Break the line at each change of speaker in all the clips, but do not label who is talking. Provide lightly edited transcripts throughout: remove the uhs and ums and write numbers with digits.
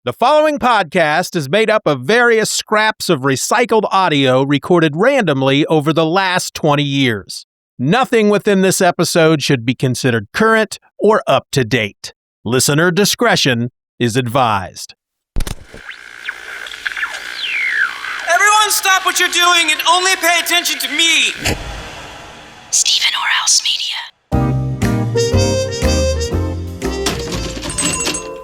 The following podcast is made up of various scraps of recycled audio recorded randomly over the last 20 years. Nothing within this episode should be considered current or up to date. Listener discretion is advised.
Everyone stop what you're doing and only pay attention to me!
Steeven Orr Else Media.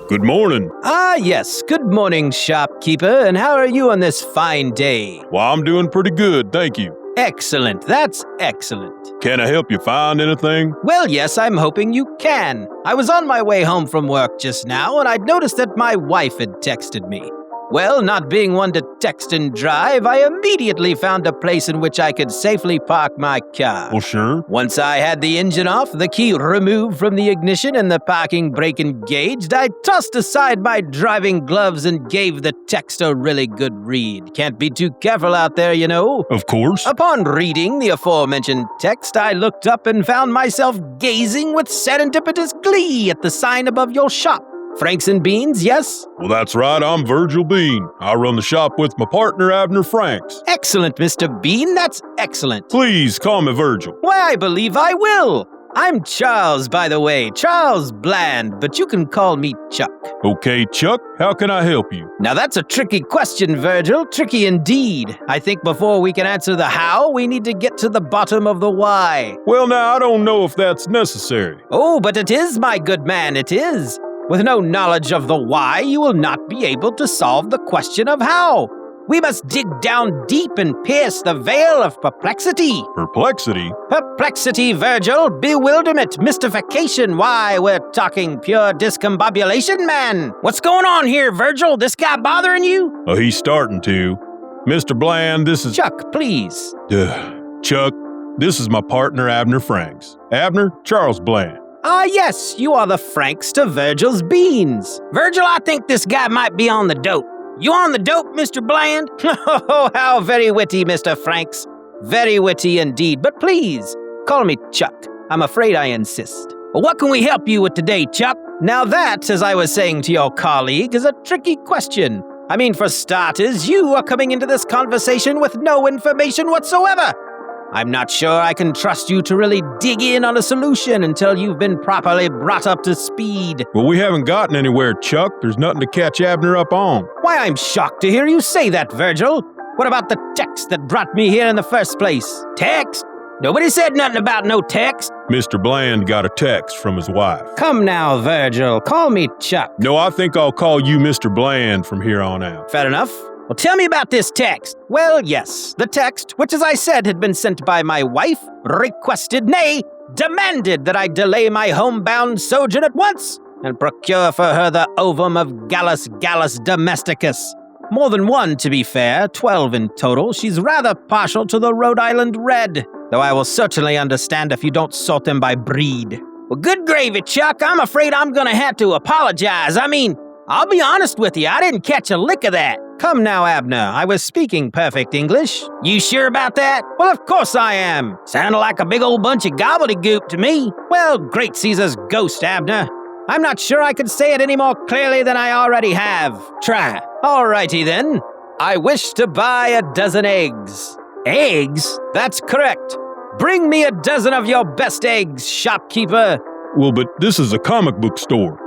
Good morning.
Ah, yes. Good morning, shopkeeper. And how are you on this fine day?
Well, I'm doing pretty good, thank you.
Excellent. That's excellent.
Can I help you find anything?
Well, yes, I'm hoping you can. I was on my way home from work just now, and I'd noticed that my wife had texted me. Well, not being one to text and drive, I immediately found a place in which I could safely park my car.
Well, sure.
Once I had the engine off, the key removed from the ignition, and the parking brake engaged, I tossed aside my driving gloves and gave the text a really good read. Can't be too careful out there, you know.
Of course.
Upon reading the aforementioned text, I looked up and found myself gazing with serendipitous glee at the sign above your shop. Franks and Beans, yes?
Well, that's right, I'm Virgil Bean. I run the shop with my partner, Abner Franks.
Excellent, Mr. Bean, that's excellent.
Please call me Virgil.
Why, I believe I will. I'm Charles, by the way, Charles Bland, but you can call me Chuck.
Okay, Chuck, how can I help you?
Now that's a tricky question, Virgil, tricky indeed. I think before we can answer the how, we need to get to the bottom of the why.
Well, now, I don't know if that's necessary.
Oh, but it is, my good man, it is. With no knowledge of the why, you will not be able to solve the question of how. We must dig down deep and pierce the veil of perplexity.
Perplexity?
Perplexity, Virgil, bewilderment, mystification. Why, we're talking pure discombobulation, man. What's going on here, Virgil? This guy bothering you?
Oh, he's starting to. Mr. Bland, this is...
Chuck, please.
Chuck, this is my partner, Abner Franks. Abner, Charles Bland.
Ah, yes, you are the Franks to Virgil's Beans. Virgil, I think this guy might be on the dope. You on the dope, Mr. Bland? Oh, how very witty, Mr. Franks. Very witty indeed. But please, call me Chuck. I'm afraid I insist. Well, what can we help you with today, Chuck? Now that, as I was saying to your colleague, is a tricky question. I mean, for starters, you are coming into this conversation with no information whatsoever. I'm not sure I can trust you to really dig in on a solution until you've been properly brought up to speed.
Well, we haven't gotten anywhere, Chuck. There's nothing to catch Abner up on.
Why, I'm shocked to hear you say that, Virgil. What about the text that brought me here in the first place? Text? Nobody said nothing about no text.
Mr. Bland got a text from his wife.
Come now, Virgil. Call me Chuck.
No, I think I'll call you Mr. Bland from here on out.
Fair enough. Well, tell me about this text. Well, yes, the text, which as I said had been sent by my wife, requested, nay, demanded that I delay my homebound sojourn at once and procure for her the ovum of Gallus domesticus. More than one, to be fair, 12 in total. She's rather partial to the Rhode Island Red, though I will certainly understand if you don't sort them by breed. Well, good gravy, Chuck. I'm afraid I'm gonna have to apologize. I mean, I'll be honest with you, I didn't catch a lick of that. Come now, Abner, I was speaking perfect English. You sure about that? Well, of course I am. Sounded like a big old bunch of gobbledygook to me. Well, great Caesar's ghost, Abner. I'm not sure I could say it any more clearly than I already have. Try. Alrighty then. I wish to buy a dozen eggs. Eggs? That's correct. Bring me a dozen of your best eggs, shopkeeper.
Well, but this is a comic book store.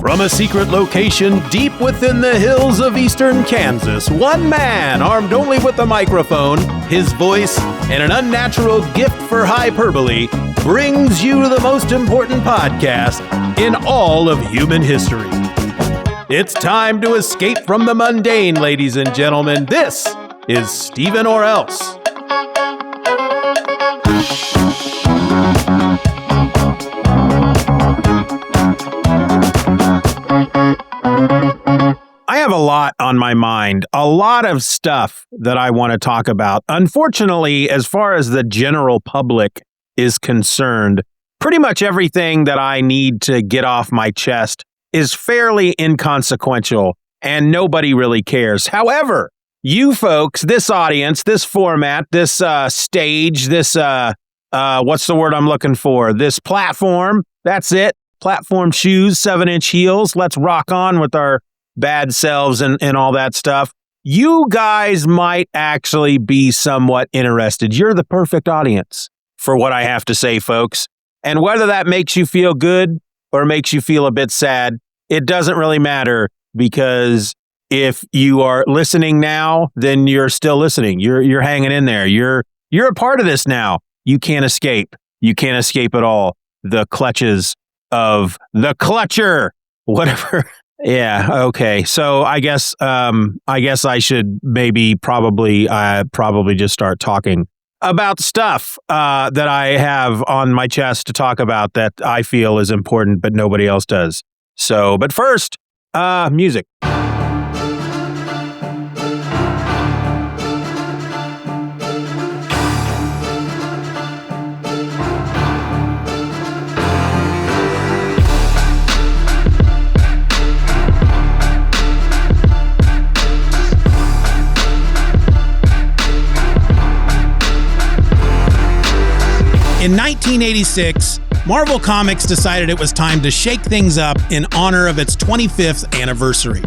From a secret location deep within the hills of eastern Kansas, one man, armed only with a microphone, his voice, and an unnatural gift for hyperbole, brings you the most important podcast in all of human history. It's time to escape from the mundane, ladies and gentlemen. This is Steeven Orr Else. I have a lot on my mind, a lot of stuff that I want to talk about. Unfortunately, as far as the general public is concerned, pretty much everything that I need to get off my chest is fairly inconsequential, and nobody really cares. However, you folks, this audience, this format, this stage, this what's the word I'm looking for? This platform. That's it. Platform shoes, 7-inch heels. Let's rock on with our bad selves and all that stuff. You guys might actually be somewhat interested. You're the perfect audience for what I have to say, folks. And whether that makes you feel good or makes you feel a bit sad, it doesn't really matter, because if you are listening now, then you're still listening. You're hanging in there. You're a part of this now. You can't escape. You can't escape at all the clutches of the clutcher. Whatever. Yeah. Okay. So I guess I should probably just start talking about stuff that I have on my chest to talk about that I feel is important, but nobody else does. So, but first, music.
In 1986, Marvel Comics decided it was time to shake things up in honor of its 25th anniversary.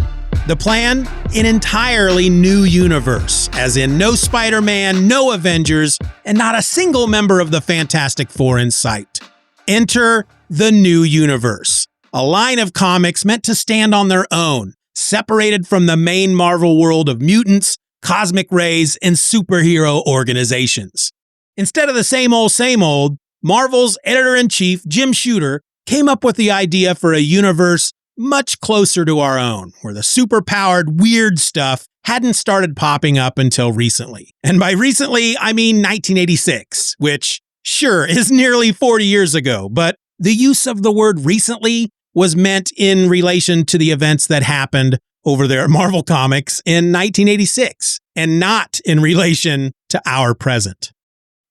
The plan? An entirely new universe, as in no Spider-Man, no Avengers, and not a single member of the Fantastic Four in sight. Enter the New Universe, a line of comics meant to stand on their own, separated from the main Marvel world of mutants, cosmic rays, and superhero organizations. Instead of the same old, Marvel's editor-in-chief, Jim Shooter, came up with the idea for a universe much closer to our own, where the super-powered weird stuff hadn't started popping up until recently. And by recently, I mean 1986, which, sure, is nearly 40 years ago, but the use of the word recently was meant in relation to the events that happened over there at Marvel Comics in 1986, and not in relation to our present.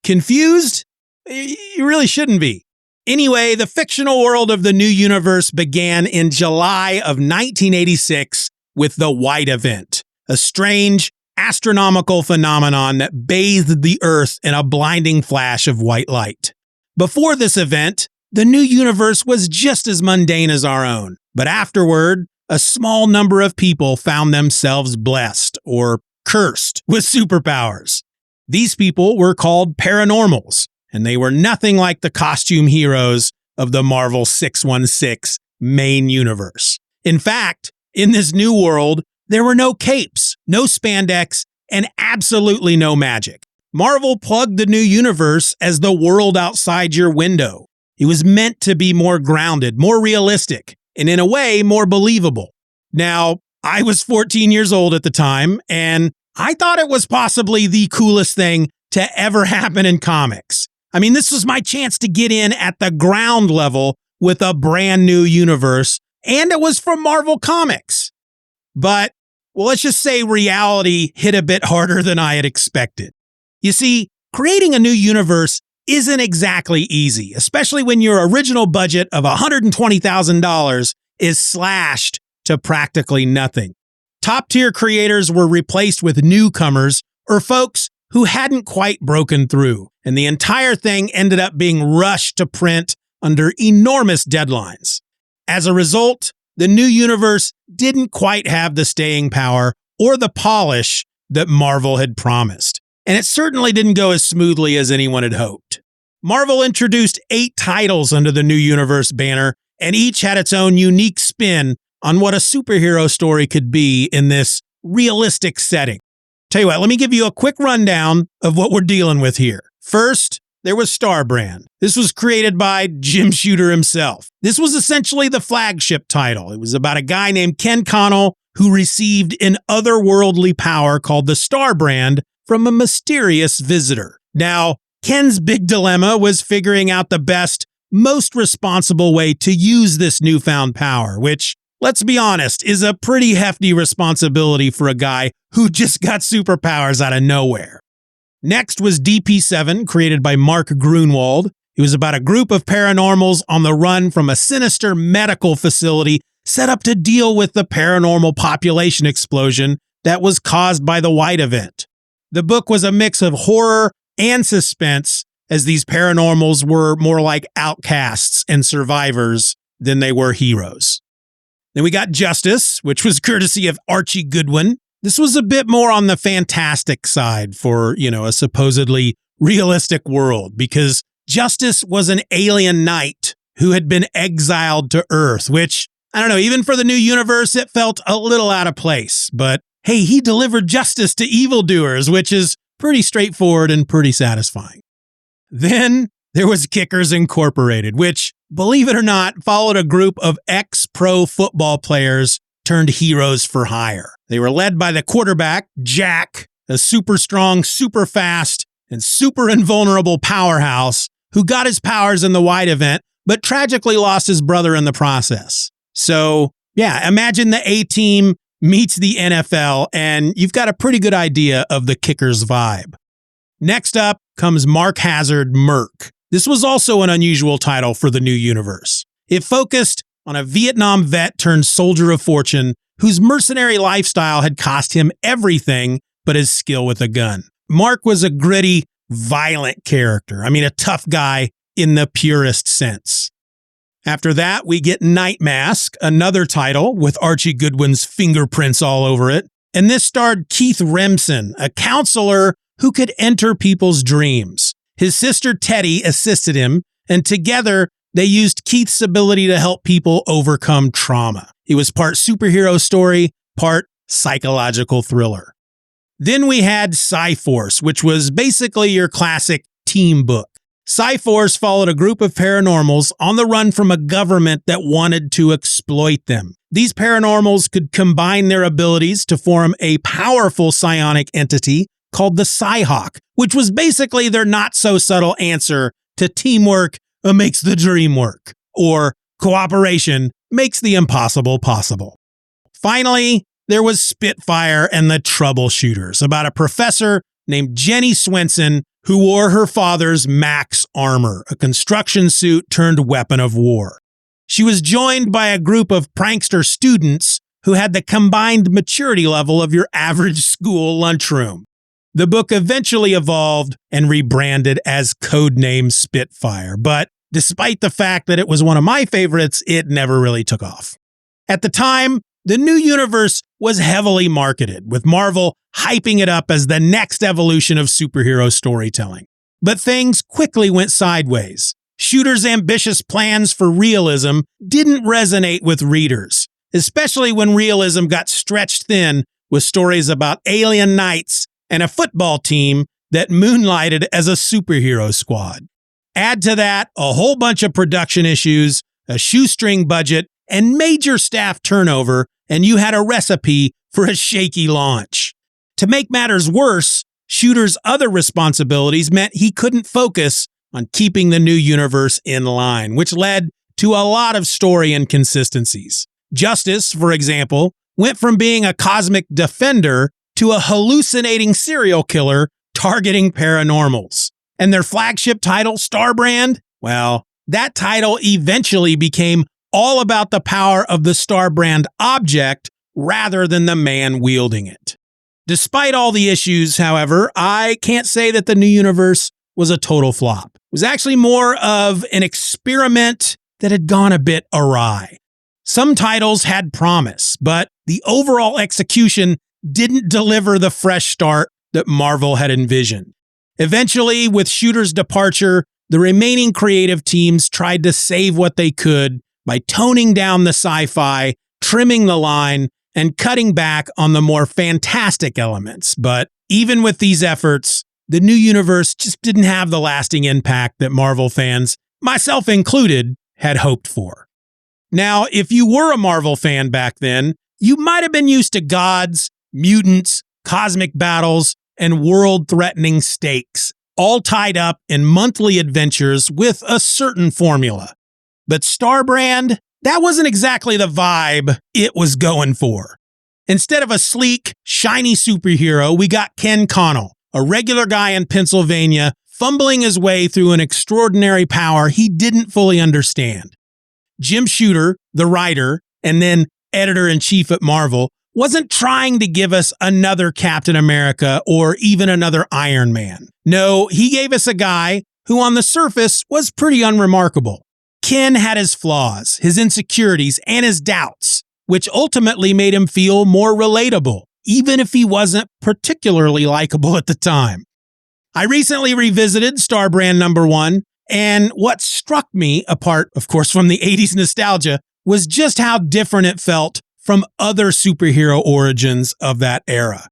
Confused? You really shouldn't be. Anyway, the fictional world of the new universe began in July of 1986 with the White Event, a strange, astronomical phenomenon that bathed the Earth in a blinding flash of white light. Before this event, the new universe was just as mundane as our own, but afterward, a small number of people found themselves blessed or cursed with superpowers. These people were called paranormals, and they were nothing like the costume heroes of the Marvel 616 main universe. In fact, in this new world, there were no capes, no spandex, and absolutely no magic. Marvel plugged the new universe as the world outside your window. It was meant to be more grounded, more realistic, and in a way, more believable. Now, I was 14 years old at the time, and I thought it was possibly the coolest thing to ever happen in comics. I mean, this was my chance to get in at the ground level with a brand new universe, and it was from Marvel Comics. But, well, let's just say reality hit a bit harder than I had expected. You see, creating a new universe isn't exactly easy, especially when your original budget of $120,000 is slashed to practically nothing. Top-tier creators were replaced with newcomers or folks who hadn't quite broken through, and the entire thing ended up being rushed to print under enormous deadlines. As a result, the new universe didn't quite have the staying power or the polish that Marvel had promised, and it certainly didn't go as smoothly as anyone had hoped. Marvel introduced 8 titles under the new universe banner, and each had its own unique spin on what a superhero story could be in this realistic setting. Tell you what, let me give you a quick rundown of what we're dealing with here. First, there was Starbrand. This was created by Jim Shooter himself. This was essentially the flagship title. It was about a guy named Ken Connell who received an otherworldly power called the Starbrand from a mysterious visitor. Now, Ken's big dilemma was figuring out the best, most responsible way to use this newfound power, which, let's be honest, is a pretty hefty responsibility for a guy who just got superpowers out of nowhere. Next was DP7, created by Mark Grunwald. It was about a group of paranormals on the run from a sinister medical facility set up to deal with the paranormal population explosion that was caused by the White Event. The book was a mix of horror and suspense, as these paranormals were more like outcasts and survivors than they were heroes. Then we got Justice, which was courtesy of Archie Goodwin. This was a bit more on the fantastic side for, a supposedly realistic world, because Justice was an alien knight who had been exiled to Earth, which, I don't know, even for the new universe, it felt a little out of place. But hey, he delivered justice to evildoers, which is pretty straightforward and pretty satisfying. Then there was Kickers Incorporated, which, believe it or not, followed a group of ex-pro football players turned heroes for hire. They were led by the quarterback, Jack, a super strong, super fast, and super invulnerable powerhouse who got his powers in the wide event, but tragically lost his brother in the process. So, yeah, imagine the A-team meets the NFL, and you've got a pretty good idea of the Kickers vibe. Next up comes Mark Hazard, Merc. This was also an unusual title for the new universe. It focused on a Vietnam vet turned soldier of fortune whose mercenary lifestyle had cost him everything but his skill with a gun. Mark was a gritty, violent character. I mean, a tough guy in the purest sense. After that, we get Night Mask, another title with Archie Goodwin's fingerprints all over it. And this starred Keith Remsen, a counselor who could enter people's dreams. His sister Teddy assisted him, and together they used Keith's ability to help people overcome trauma. It was part superhero story, part psychological thriller. Then we had Psyforce, which was basically your classic team book. Psyforce followed a group of paranormals on the run from a government that wanted to exploit them. These paranormals could combine their abilities to form a powerful psionic entity called the Psyhawk, which was basically their not-so-subtle answer to teamwork makes the dream work, or cooperation makes the impossible possible. Finally, there was Spitfire and the Troubleshooters, about a professor named Jenny Swenson who wore her father's Max armor, a construction suit turned weapon of war. She was joined by a group of prankster students who had the combined maturity level of your average school lunchroom. The book eventually evolved and rebranded as Codename Spitfire, but despite the fact that it was one of my favorites, it never really took off. At the time, the new universe was heavily marketed, with Marvel hyping it up as the next evolution of superhero storytelling. But things quickly went sideways. Shooter's ambitious plans for realism didn't resonate with readers, especially when realism got stretched thin with stories about alien knights and a football team that moonlighted as a superhero squad. Add to that a whole bunch of production issues, a shoestring budget, and major staff turnover, and you had a recipe for a shaky launch. To make matters worse, Shooter's other responsibilities meant he couldn't focus on keeping the new universe in line, which led to a lot of story inconsistencies. Justice, for example, went from being a cosmic defender to a hallucinating serial killer targeting paranormals. And their flagship title, Starbrand, well, that title eventually became all about the power of the Starbrand object rather than the man wielding it. Despite all the issues, however, I can't say that the new universe was a total flop. It was actually more of an experiment that had gone a bit awry. Some titles had promise, but the overall execution didn't deliver the fresh start that Marvel had envisioned. Eventually, with Shooter's departure, the remaining creative teams tried to save what they could by toning down the sci-fi, trimming the line, and cutting back on the more fantastic elements. But even with these efforts, the new universe just didn't have the lasting impact that Marvel fans, myself included, had hoped for. Now, if you were a Marvel fan back then, you might have been used to gods, mutants, cosmic battles, and world-threatening stakes, all tied up in monthly adventures with a certain formula. But Starbrand, that wasn't exactly the vibe it was going for. Instead of a sleek, shiny superhero, we got Ken Connell, a regular guy in Pennsylvania, fumbling his way through an extraordinary power he didn't fully understand. Jim Shooter, the writer, and then editor-in-chief at Marvel, wasn't trying to give us another Captain America or even another Iron Man. No, he gave us a guy who on the surface was pretty unremarkable. Ken had his flaws, his insecurities, and his doubts, which ultimately made him feel more relatable, even if he wasn't particularly likable at the time. I recently revisited Starbrand #1, and what struck me, apart, of course, from the 80s nostalgia, was just how different it felt from other superhero origins of that era.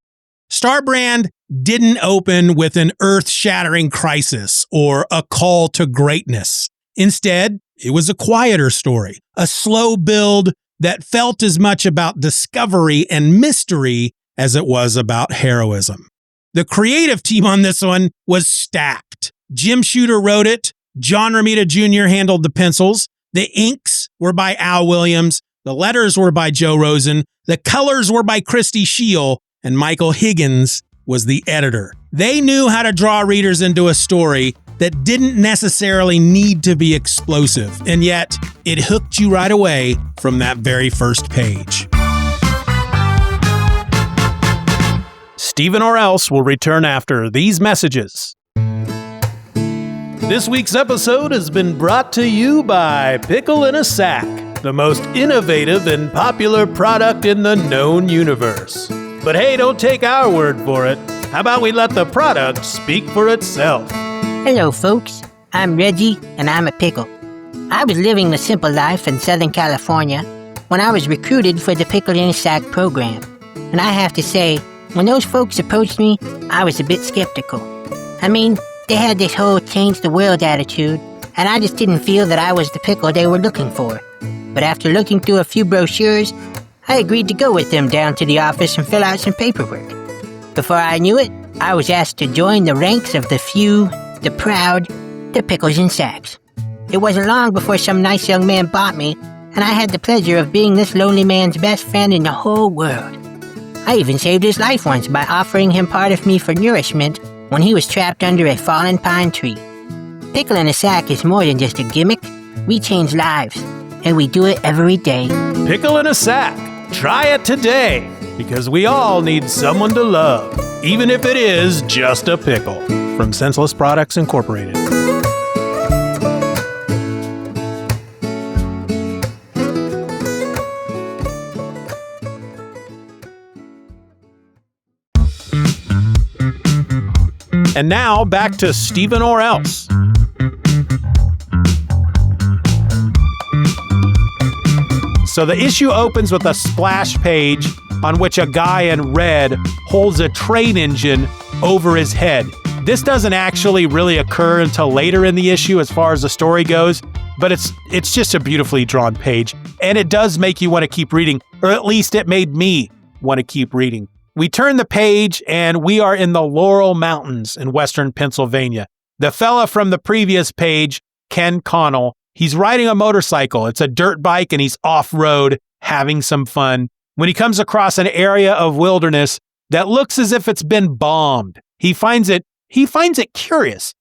Starbrand didn't open with an earth-shattering crisis or a call to greatness. Instead, it was a quieter story, a slow build that felt as much about discovery and mystery as it was about heroism. The creative team on this one was stacked. Jim Shooter wrote it, John Romita Jr. handled the pencils, the inks were by Al Williams, the letters were by Joe Rosen, the colors were by Christie Scheele, and Michael Higgins was the editor. They knew how to draw readers into a story that didn't necessarily need to be explosive, and yet it hooked you right away from that very first page.
Steeven Orr Else will return after these messages. This week's episode has been brought to you by Pickle in a Sack, the most innovative and popular product in the known universe. But hey, don't take our word for it. How about we let the product speak for itself?
Hello, folks. I'm Reggie, and I'm a pickle. I was living the simple life in Southern California when I was recruited for the Pickle in a Sack program. And I have to say, when those folks approached me, I was a bit skeptical. I mean, they had this whole change the world attitude, and I just didn't feel that I was the pickle they were looking for. But after looking through a few brochures, I agreed to go with them down to the office and fill out some paperwork. Before I knew it, I was asked to join the ranks of the few, the proud, the pickles in sacks. It wasn't long before some nice young man bought me, and I had the pleasure of being this lonely man's best friend in the whole world. I even saved his life once by offering him part of me for nourishment when he was trapped under a fallen pine tree. Pickle in a Sack is more than just a gimmick. We change lives, and we do it every day.
Pickle in a Sack. Try it today, because we all need someone to love, even if it is just a pickle. From Senseless Products Incorporated. And now, back to Steeven Orr Else. So the issue opens with a splash page on which a guy in red holds a train engine over his head. This doesn't actually really occur until later in the issue as far as the story goes, but it's just a beautifully drawn page, and it does make you want to keep reading, or at least it made me want to keep reading. We turn the page, and we are in the Laurel Mountains in western Pennsylvania. The fella from the previous page, Ken Connell, he's riding a motorcycle. It's a dirt bike, and he's off-road, having some fun, when he comes across an area of wilderness that looks as if it's been bombed. He finds it curious.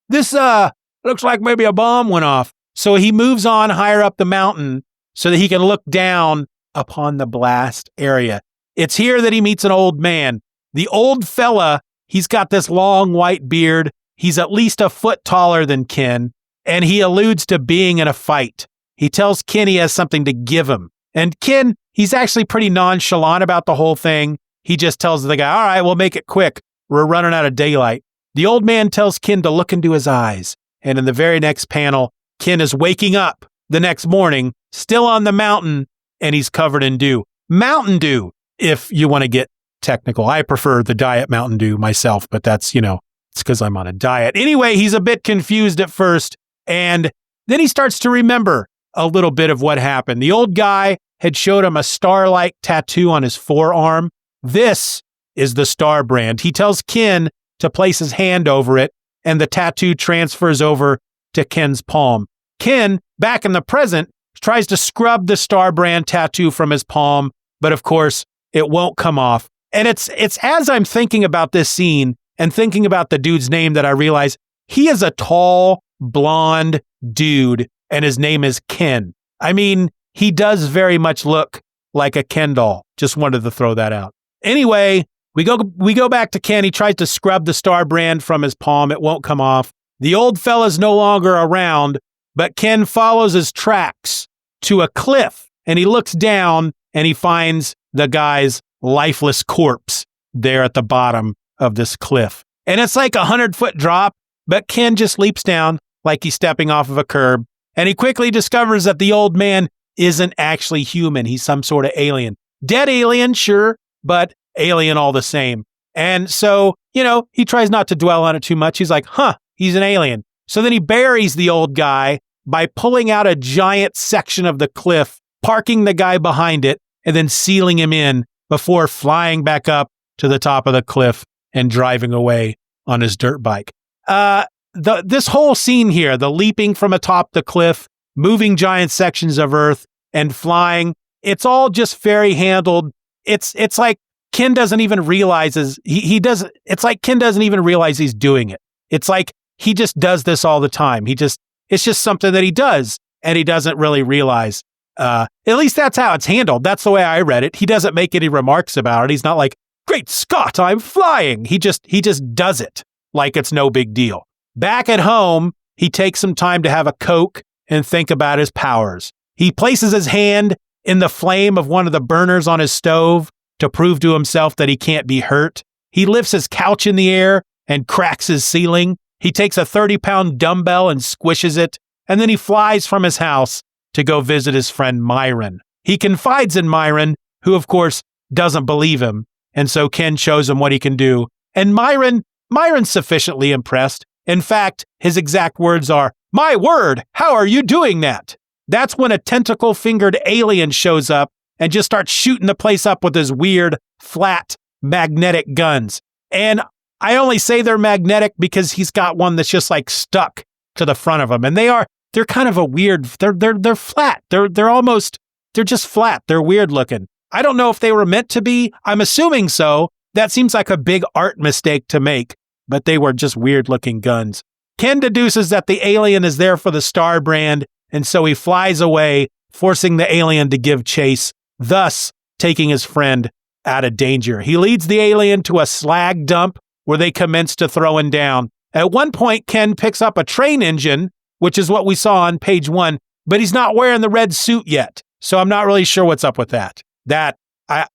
This looks like maybe a bomb went off. So he moves on higher up the mountain so that he can look down upon the blast area. It's here that he meets an old man. The old fella, he's got this long white beard. He's at least a foot taller than Ken, and he alludes to being in a fight. He tells Ken he has something to give him. And Ken, he's actually pretty nonchalant about the whole thing. He just tells the guy, all right, we'll make it quick. We're running out of daylight. The old man tells Ken to look into his eyes. And in the very next panel, Ken is waking up the next morning, still on the mountain, and he's covered in dew. Mountain Dew, if you want to get technical. I prefer the Diet Mountain Dew myself, but that's, it's because I'm on a diet. Anyway, he's a bit confused at first, and then he starts to remember a little bit of what happened. The old guy had showed him a star-like tattoo on his forearm. This is the star brand. He tells Ken to place his hand over it, and the tattoo transfers over to Ken's palm. Ken, back in the present, tries to scrub the star brand tattoo from his palm, but of course, it won't come off. And it's as I'm thinking about this scene and thinking about the dude's name that I realize he is a tall, blonde dude, and his name is Ken. I mean, he does very much look like a Ken doll. Just wanted to throw that out. Anyway, we go back to Ken. He tries to scrub the star brand from his palm. It won't come off. The old fella's no longer around, but Ken follows his tracks to a cliff, and he looks down and he finds the guy's lifeless corpse there at the bottom of this cliff. And it's like 100-foot drop, but Ken just leaps down like he's stepping off of a curb, and he quickly discovers that the old man isn't actually human. He's some sort of alien. Dead alien, sure, but alien all the same. And so, he tries not to dwell on it too much. He's like, he's an alien. So then he buries the old guy by pulling out a giant section of the cliff, parking the guy behind it, and then sealing him in before flying back up to the top of the cliff and driving away on his dirt bike. This whole scene here, the leaping from atop the cliff, moving giant sections of earth, and flying, it's all just fairy handled. It's like Ken doesn't even realize it's like Ken doesn't even realize he's doing it. It's like he just does this all the time. It's just something that he does, and he doesn't really realize. At least that's how it's handled. That's the way I read it. He doesn't make any remarks about it. He's not like, "Great Scott, I'm flying." He just does it like it's no big deal. Back at home, he takes some time to have a Coke and think about his powers. He places his hand in the flame of one of the burners on his stove to prove to himself that he can't be hurt. He lifts his couch in the air and cracks his ceiling. He takes a 30-pound dumbbell and squishes it, and then he flies from his house to go visit his friend Myron. He confides in Myron, who of course doesn't believe him, and so Ken shows him what he can do. And Myron's sufficiently impressed. In fact, his exact words are, "My word, how are you doing that?" That's when a tentacle-fingered alien shows up and just starts shooting the place up with his weird, flat, magnetic guns. And I only say they're magnetic because he's got one that's just like stuck to the front of him. And they're kind of a weird, they're flat. They're just flat. They're weird looking. I don't know if they were meant to be. I'm assuming so. That seems like a big art mistake to make, but they were just weird looking guns. Ken deduces that the alien is there for the Star brand, and so he flies away, forcing the alien to give chase, thus taking his friend out of danger. He leads the alien to a slag dump where they commence to throwing down. At one point, Ken picks up a train engine, which is what we saw on page 1, but he's not wearing the red suit yet, so I'm not really sure what's up with that. I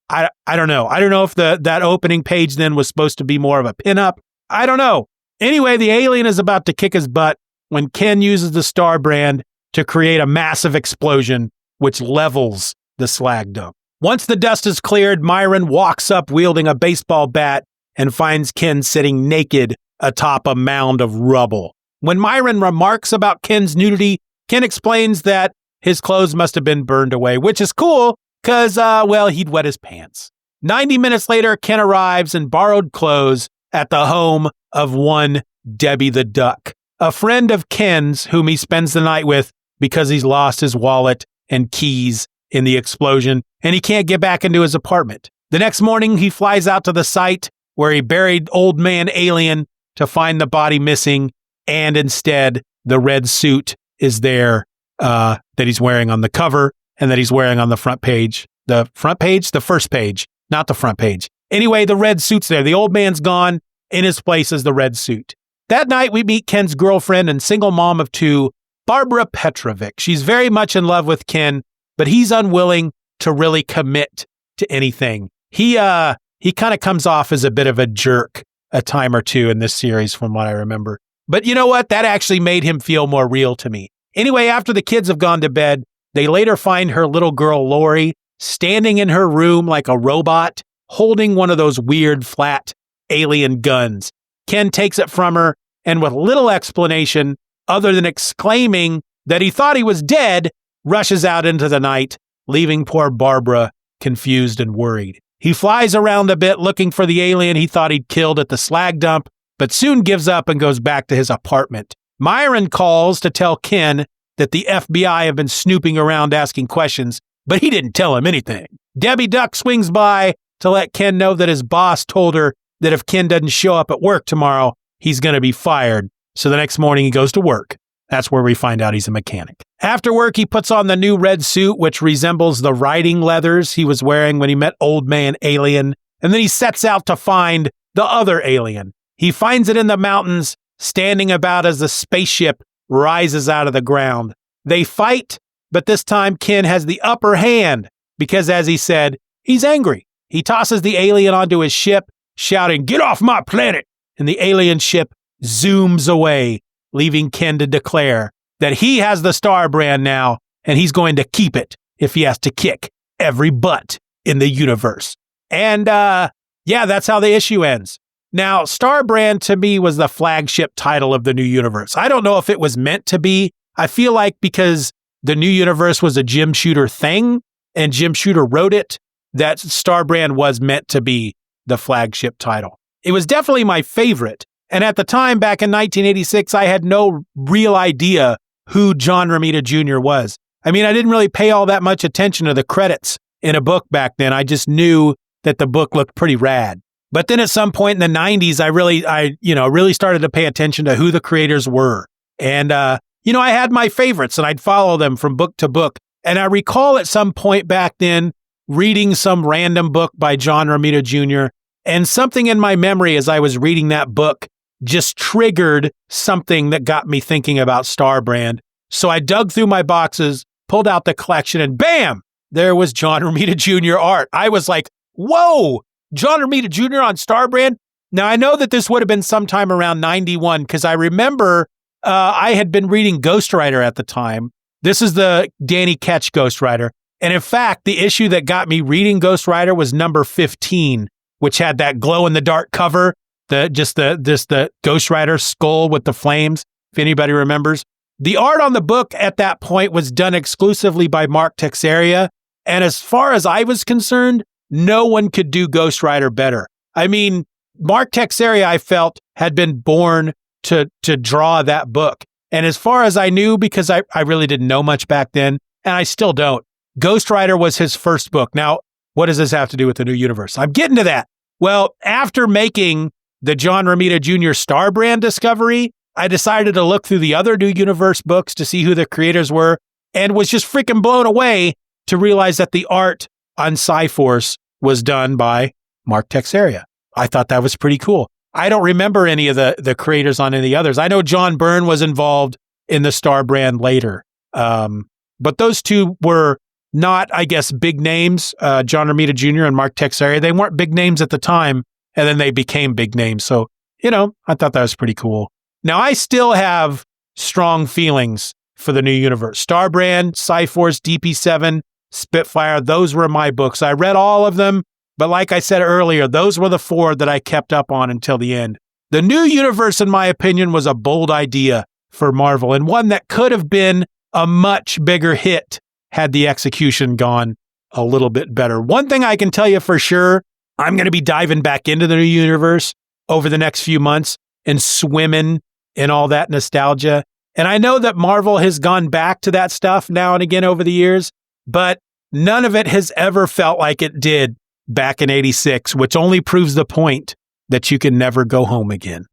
don't know. I don't know if that opening page then was supposed to be more of a pinup. I don't know. Anyway, the alien is about to kick his butt when Ken uses the Star brand to create a massive explosion, which levels the slag dump. Once the dust is cleared, Myron walks up wielding a baseball bat and finds Ken sitting naked atop a mound of rubble. When Myron remarks about Ken's nudity, Ken explains that his clothes must have been burned away, which is cool because, he'd wet his pants. 90 minutes later, Ken arrives in borrowed clothes at the home of one Debbie the Duck, a friend of Ken's whom he spends the night with because he's lost his wallet and keys in the explosion, and he can't get back into his apartment. The next morning, he flies out to the site where he buried old man alien to find the body missing, and instead, the red suit is there that he's wearing on the cover and that he's wearing on the front page. The front page? The first page, not the front page. Anyway, the red suit's there. The old man's gone. In his place is the red suit. That night, we meet Ken's girlfriend and single mom of 2, Barbara Petrovic. She's very much in love with Ken, but he's unwilling to really commit to anything. He kind of comes off as a bit of a jerk a time or two in this series from what I remember. But you know what? That actually made him feel more real to me. Anyway, after the kids have gone to bed, they later find her little girl Lori standing in her room like a robot, holding one of those weird flat alien guns. Ken takes it from her, and with little explanation, other than exclaiming that he thought he was dead, rushes out into the night, leaving poor Barbara confused and worried. He flies around a bit looking for the alien he thought he'd killed at the slag dump, but soon gives up and goes back to his apartment. Myron calls to tell Ken that the FBI have been snooping around asking questions, but he didn't tell him anything. Debbie Duck swings by to let Ken know that his boss told her that if Ken doesn't show up at work tomorrow, he's going to be fired. So the next morning he goes to work. That's where we find out he's a mechanic. After work, he puts on the new red suit, which resembles the riding leathers he was wearing when he met Old Man Alien. And then he sets out to find the other alien. He finds it in the mountains, standing about as the spaceship rises out of the ground. They fight, but this time Ken has the upper hand because, as he said, he's angry. He tosses the alien onto his ship, shouting, "Get off my planet!" And the alien ship zooms away, leaving Ken to declare that he has the Star Brand now, and he's going to keep it if he has to kick every butt in the universe. And yeah, that's how the issue ends. Now, Star Brand to me was the flagship title of the new universe. I don't know if it was meant to be. I feel like because the new universe was a Jim Shooter thing and Jim Shooter wrote it, that Star Brand was meant to be the flagship title. It was definitely my favorite. And at the time, back in 1986, I had no real idea who John Romita Jr. was. I mean, I didn't really pay all that much attention to the credits in a book back then. I just knew that the book looked pretty rad. But then at some point in the 90s, I really started to pay attention to who the creators were. And, I had my favorites and I'd follow them from book to book. And I recall at some point back then reading some random book by John Romita Jr. And something in my memory as I was reading that book just triggered something that got me thinking about Star Brand. So I dug through my boxes, pulled out the collection, and bam, there was John Romita Jr. art. I was like, whoa, John Romita Jr. on Star Brand? Now, I know that this would have been sometime around 91 because I remember I had been reading Ghost Rider at the time. This is the Danny Ketch Ghost Rider. And in fact, the issue that got me reading Ghost Rider was number 15, which had that glow-in-the-dark cover, the Ghost Rider skull with the flames, if anybody remembers. The art on the book at that point was done exclusively by Mark Texeira, and as far as I was concerned, no one could do Ghost Rider better. I mean, Mark Texeira, I felt, had been born to draw that book. And as far as I knew, because I really didn't know much back then, and I still don't, Ghost Rider was his first book. Now, what does this have to do with the new universe? I'm getting to that. Well, after making the John Romita Jr. Star Brand discovery, I decided to look through the other new universe books to see who the creators were and was just freaking blown away to realize that the art on Cyforce was done by Mark Texeira. I thought that was pretty cool. I don't remember any of the creators on any others. I know John Byrne was involved in the Star Brand later. But those two were not, I guess, big names, John Romita Jr. and Mark Texeira. They weren't big names at the time, and then they became big names. So, I thought that was pretty cool. Now, I still have strong feelings for the new universe. Star Brand, Cyforce, DP7, Spitfire, those were my books. I read all of them, but like I said earlier, those were the 4 that I kept up on until the end. The new universe, in my opinion, was a bold idea for Marvel, and one that could have been a much bigger hit had the execution gone a little bit better. One thing I can tell you for sure, I'm going to be diving back into the new universe over the next few months and swimming in all that nostalgia. And I know that Marvel has gone back to that stuff now and again over the years, but none of it has ever felt like it did back in 86, which only proves the point that you can never go home again.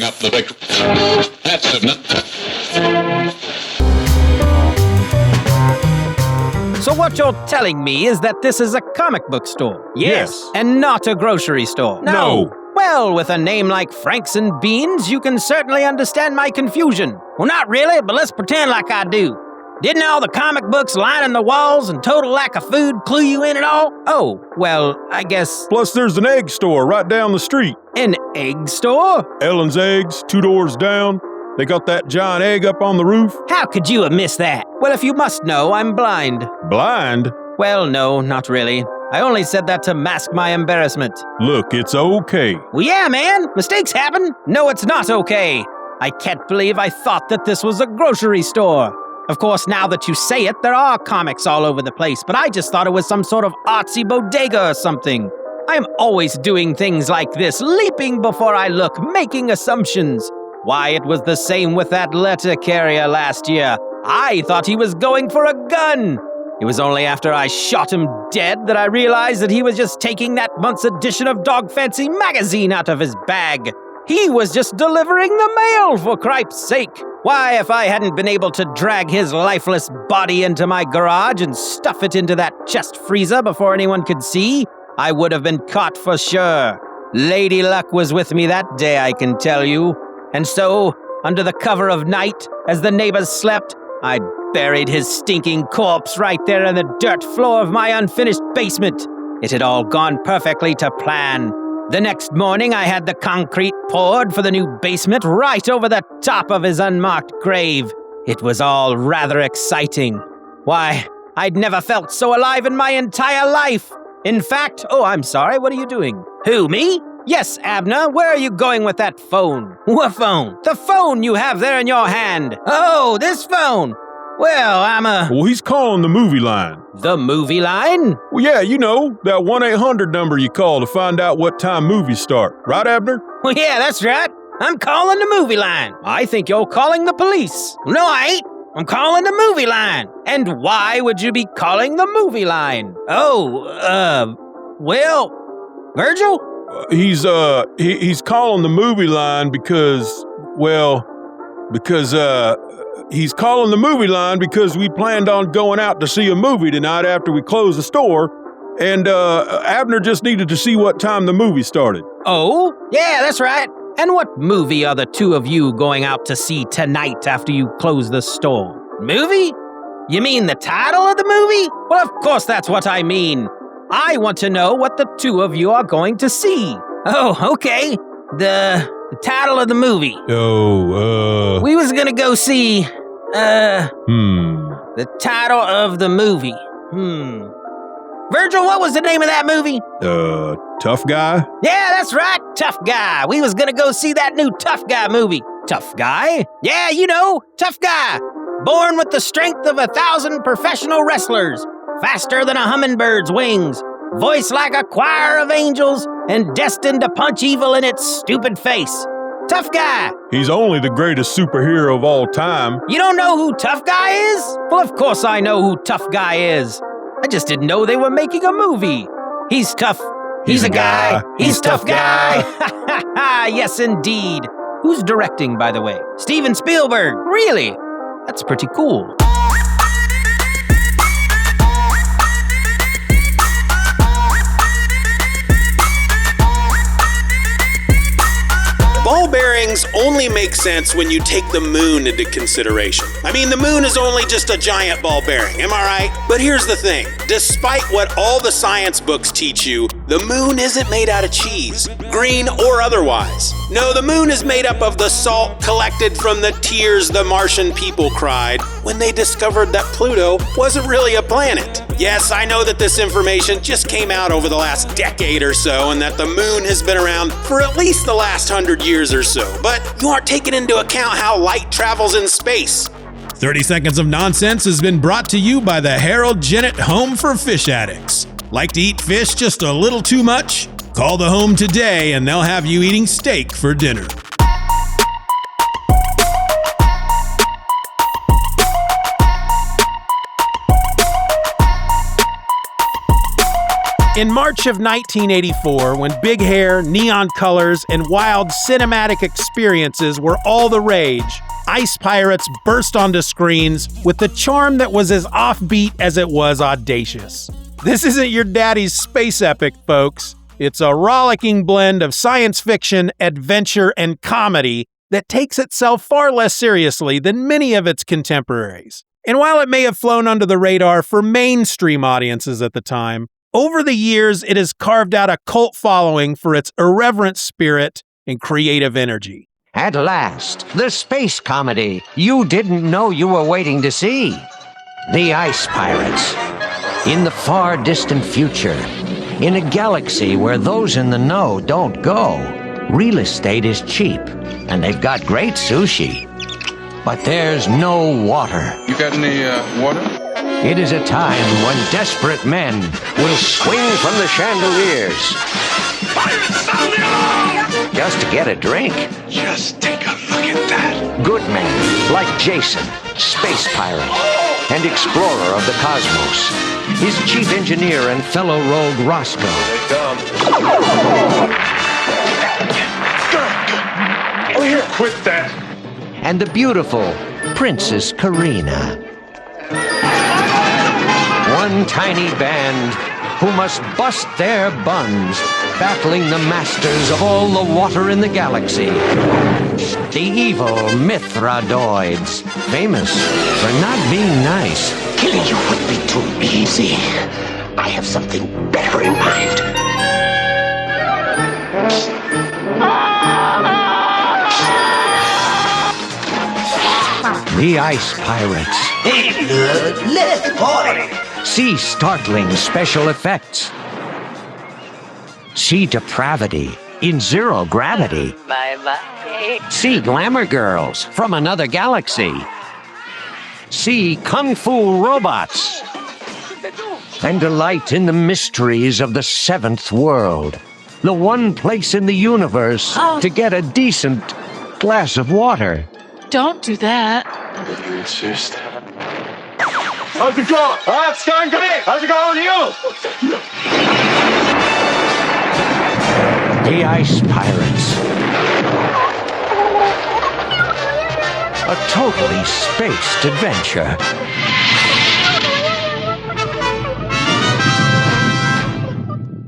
Up the big. That's enough.
So what you're telling me is that this is a comic book store?
Yes.
And not a grocery store?
No.
Well, with a name like Franks and Beans, you can certainly understand my confusion. Well, not really, but let's pretend like I do. Didn't all the comic books lining the walls and total lack of food clue you in at all? Oh, well, I guess...
Plus, there's an egg store right down the street.
An egg store?
Ellen's Eggs, 2 doors down. They got that giant egg up on the roof.
How could you have missed that? Well, if you must know, I'm blind.
Blind?
Well, no, not really. I only said that to mask my embarrassment.
Look, it's okay.
Well, yeah, man. Mistakes happen. No, it's not okay. I can't believe I thought that this was a grocery store. Of course, now that you say it, there are comics all over the place, but I just thought it was some sort of artsy bodega or something. I'm always doing things like this, leaping before I look, making assumptions. Why, it was the same with that letter carrier last year. I thought he was going for a gun. It was only after I shot him dead that I realized that he was just taking that month's edition of Dog Fancy magazine out of his bag. He was just delivering the mail, for cripe's sake. Why, if I hadn't been able to drag his lifeless body into my garage and stuff it into that chest freezer before anyone could see, I would have been caught for sure. Lady Luck was with me that day, I can tell you. And so, under the cover of night, as the neighbors slept, I buried his stinking corpse right there in the dirt floor of my unfinished basement. It had all gone perfectly to plan. The next morning, I had the concrete poured for the new basement right over the top of his unmarked grave. It was all rather exciting. Why, I'd never felt so alive in my entire life. In fact, I'm sorry, what are you doing? Who, me? Yes, Abner, where are you going with that phone? What phone? The phone you have there in your hand. Oh, this phone. Well,
Well, he's calling the movie line.
The movie line?
Well, yeah, you know, that 1-800 number you call to find out what time movies start. Right, Abner?
Well, yeah, that's right. I'm calling the movie line. I think you're calling the police. No, I ain't. I'm calling the movie line. And why would you be calling the movie line? Well, Virgil?
He's calling the movie line because he's calling the movie line because we planned on going out to see a movie tonight after we closed the store, and Abner just needed to see what time the movie started.
Oh, yeah, that's right. And what movie are the two of you going out to see tonight after you close the store? Movie? You mean the title of the movie? Well, of course that's what I mean. I want to know what the two of you are going to see. Oh, okay. The title of the movie. We was gonna go see, the title of the movie. Virgil, what was the name of that movie?
Tough Guy?
Yeah, that's right, Tough Guy. We was gonna go see that new Tough Guy movie. Tough Guy? Yeah, you know, Tough Guy. Born with the strength of 1,000 professional wrestlers. Faster than a hummingbird's wings. Voice like a choir of angels, and destined to punch evil in its stupid face. Tough Guy.
He's only the greatest superhero of all time.
You don't know who Tough Guy is? Well, of course I know who Tough Guy is. I just didn't know they were making a movie. He's tough. He's a guy. He's tough guy. Yes, indeed. Who's directing, by the way? Steven Spielberg. Really? That's pretty cool.
Ball bearings only make sense when you take the moon into consideration. I mean, the moon is only just a giant ball bearing, am I right? But here's the thing. Despite what all the science books teach you, the moon isn't made out of cheese, green or otherwise. No, the moon is made up of the salt collected from the tears the Martian people cried when they discovered that Pluto wasn't really a planet. Yes, I know that this information just came out over the last decade or so, and that the moon has been around for at least the last 100 years or so, but you aren't taking into account how light travels in space. 30 Seconds of Nonsense has been brought to you by the Harold Jennett Home for Fish Addicts. Like to eat fish just a little too much? Call the home today and they'll have you eating steak for dinner.
In March of 1984, when big hair, neon colors, and wild cinematic experiences were all the rage, ice pirates burst onto screens with the charm that was as offbeat as it was audacious. This isn't your daddy's space epic, folks. It's a rollicking blend of science fiction, adventure, and comedy that takes itself far less seriously than many of its contemporaries. And while it may have flown under the radar for mainstream audiences at the time, over the years, it has carved out a cult following for its irreverent spirit and creative energy.
At last, the space comedy you didn't know you were waiting to see. The Ice Pirates. In the far distant future, in a galaxy where those in the know don't go, real estate is cheap, and they've got great sushi. But there's no water.
You got any water?
It is a time when desperate men will swing from the chandeliers just to get a drink.
Just take a look at that.
Good men like Jason, space pirate and explorer of the cosmos, his chief engineer and fellow rogue Roscoe.
here. Quit that.
and the beautiful Princess Karina. One tiny band who must bust their buns, battling the masters of all the water in the galaxy. The evil Mithradoids, famous for not being nice.
Killing you would be too easy. I have something better in mind.
The Ice Pirates. See startling special effects. See depravity in zero gravity. See glamour girls from another galaxy. See kung fu robots. And delight in the mysteries of the seventh world. The one place in the universe to get a decent glass of water.
Don't do that.
You insist. How's it going? It's going great. How's it going with you?
The Ice Pirates. A totally spaced adventure.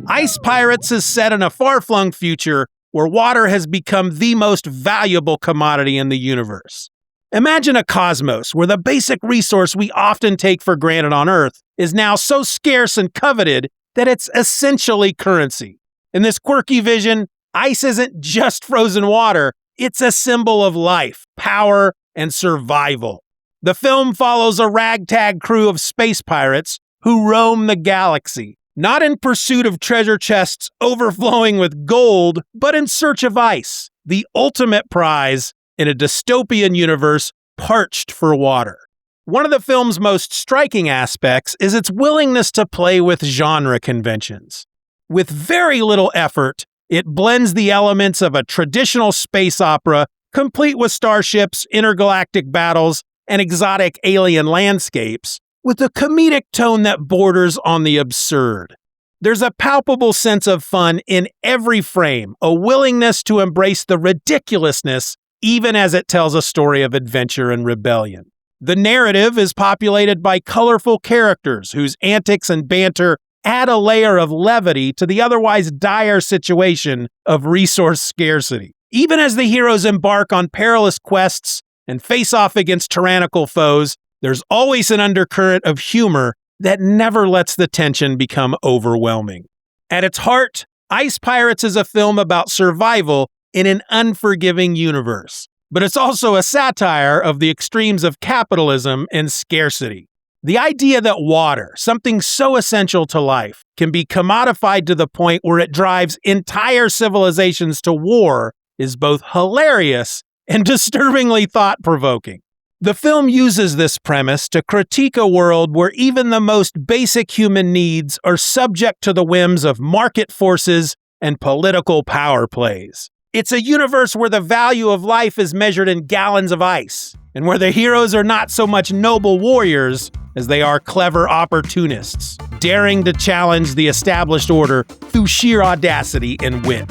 Ice Pirates is set in a far-flung future where water has become the most valuable commodity in the universe. Imagine a cosmos where the basic resource we often take for granted on Earth is now so scarce and coveted that it's essentially currency. In this quirky vision, ice isn't just frozen water, it's a symbol of life, power, and survival. The film follows a ragtag crew of space pirates who roam the galaxy, not in pursuit of treasure chests overflowing with gold, but in search of ice, the ultimate prize in a dystopian universe parched for water. One of the film's most striking aspects is its willingness to play with genre conventions. With very little effort, it blends the elements of a traditional space opera, complete with starships, intergalactic battles, and exotic alien landscapes, with a comedic tone that borders on the absurd. There's a palpable sense of fun in every frame, a willingness to embrace the ridiculousness even as it tells a story of adventure and rebellion. The narrative is populated by colorful characters whose antics and banter add a layer of levity to the otherwise dire situation of resource scarcity. Even as the heroes embark on perilous quests and face off against tyrannical foes, there's always an undercurrent of humor that never lets the tension become overwhelming. At its heart, Ice Pirates is a film about survival in an unforgiving universe, but it's also a satire of the extremes of capitalism and scarcity. The idea that water, something so essential to life, can be commodified to the point where it drives entire civilizations to war is both hilarious and disturbingly thought-provoking. The film uses this premise to critique a world where even the most basic human needs are subject to the whims of market forces and political power plays. It's a universe where the value of life is measured in gallons of ice, and where the heroes are not so much noble warriors as they are clever opportunists, daring to challenge the established order through sheer audacity and wit.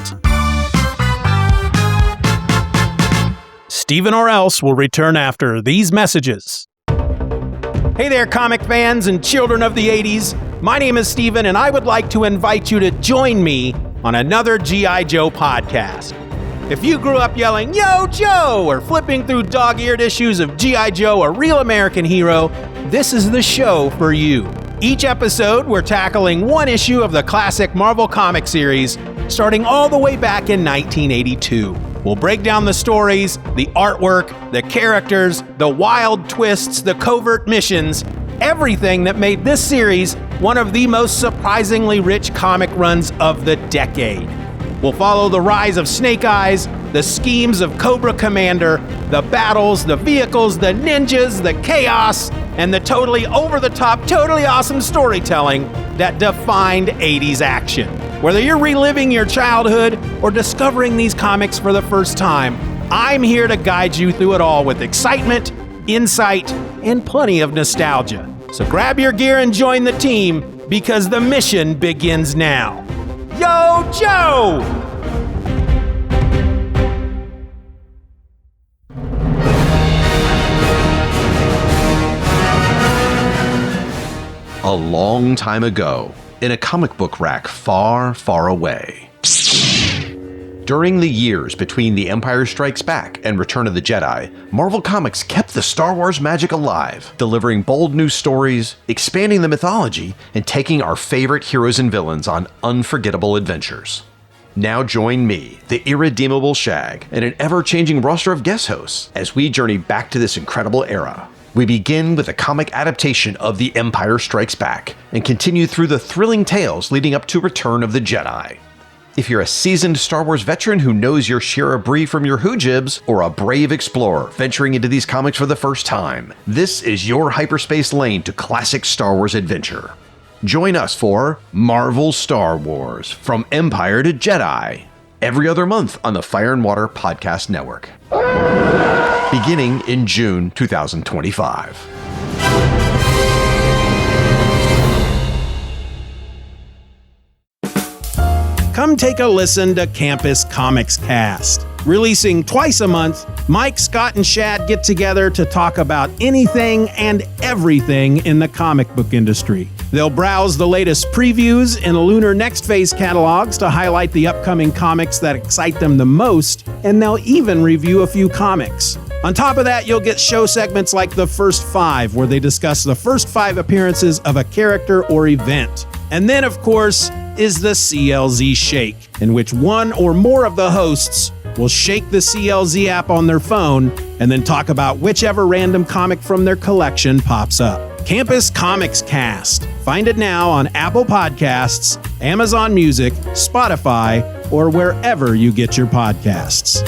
Steeven Orr Else will return after these messages. Hey there, comic fans and children of the 80s. My name is Steeven, and I would like to invite you to join me on another G.I. Joe podcast. If you grew up yelling, "Yo, Joe!" or flipping through dog-eared issues of G.I. Joe, A Real American Hero, this is the show for you. Each episode, we're tackling one issue of the classic Marvel comic series, starting all the way back in 1982. We'll break down the stories, the artwork, the characters, the wild twists, the covert missions, everything that made this series one of the most surprisingly rich comic runs of the decade. We'll follow the rise of Snake Eyes, the schemes of Cobra Commander, the battles, the vehicles, the ninjas, the chaos, and the totally over-the-top, totally awesome storytelling that defined 80s action. Whether you're reliving your childhood or discovering these comics for the first time, I'm here to guide you through it all with excitement, insight, and plenty of nostalgia. So grab your gear and join the team, because the mission begins now. Yo, Joe!
A long time ago, in a comic book rack far, far away. During the years between The Empire Strikes Back and Return of the Jedi, Marvel Comics kept the Star Wars magic alive, delivering bold new stories, expanding the mythology, and taking our favorite heroes and villains on unforgettable adventures. Now join me, the irredeemable Shag, and an ever-changing roster of guest hosts as we journey back to this incredible era. We begin with a comic adaptation of The Empire Strikes Back and continue through the thrilling tales leading up to Return of the Jedi. If you're a seasoned Star Wars veteran who knows your Shira Brie from your Hoojibs, or a brave explorer venturing into these comics for the first time, this is your hyperspace lane to classic Star Wars adventure. Join us for Marvel Star Wars, From Empire to Jedi, every other month on the Fire and Water Podcast Network. Beginning in June 2025.
Come take a listen to Campus Comics Cast. Releasing twice a month, Mike, Scott, and Shad get together to talk about anything and everything in the comic book industry. They'll browse the latest previews in Lunar Next Phase catalogs to highlight the upcoming comics that excite them the most, and they'll even review a few comics. On top of that, you'll get show segments like The First Five, where they discuss the first 5 appearances of a character or event. And then, of course, is the CLZ Shake, in which one or more of the hosts will shake the CLZ app on their phone and then talk about whichever random comic from their collection pops up. Campus Comics Cast. Find it now on Apple Podcasts, Amazon Music, Spotify, or wherever you get your podcasts.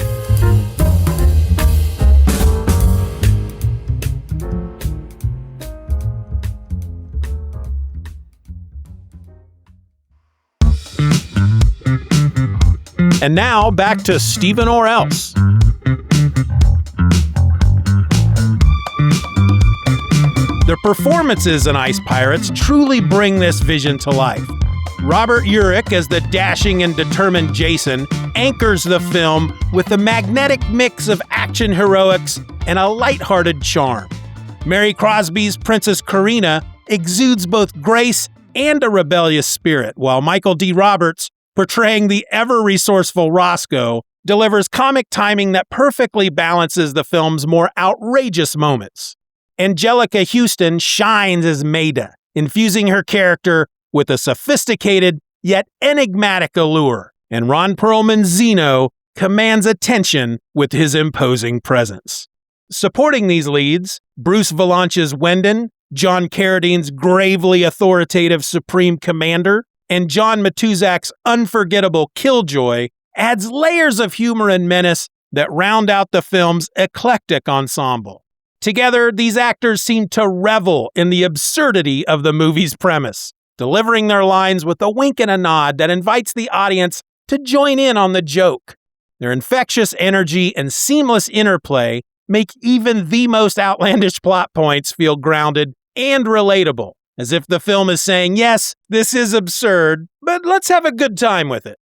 And now, back to Steeven Orr Else. The performances in Ice Pirates truly bring this vision to life. Robert Urich, as the dashing and determined Jason, anchors the film with a magnetic mix of action heroics and a lighthearted charm. Mary Crosby's Princess Karina exudes both grace and a rebellious spirit, while Michael D. Roberts, portraying the ever-resourceful Roscoe, delivers comic timing that perfectly balances the film's more outrageous moments. Angelica Houston shines as Maida, infusing her character with a sophisticated yet enigmatic allure, and Ron Perlman's Zeno commands attention with his imposing presence. Supporting these leads, Bruce Vilanch's Wendon, John Carradine's gravely authoritative Supreme Commander, and John Matuzak's unforgettable Killjoy adds layers of humor and menace that round out the film's eclectic ensemble. Together, these actors seem to revel in the absurdity of the movie's premise, delivering their lines with a wink and a nod that invites the audience to join in on the joke. Their infectious energy and seamless interplay make even the most outlandish plot points feel grounded and relatable, as if the film is saying, yes, this is absurd, but let's have a good time with it.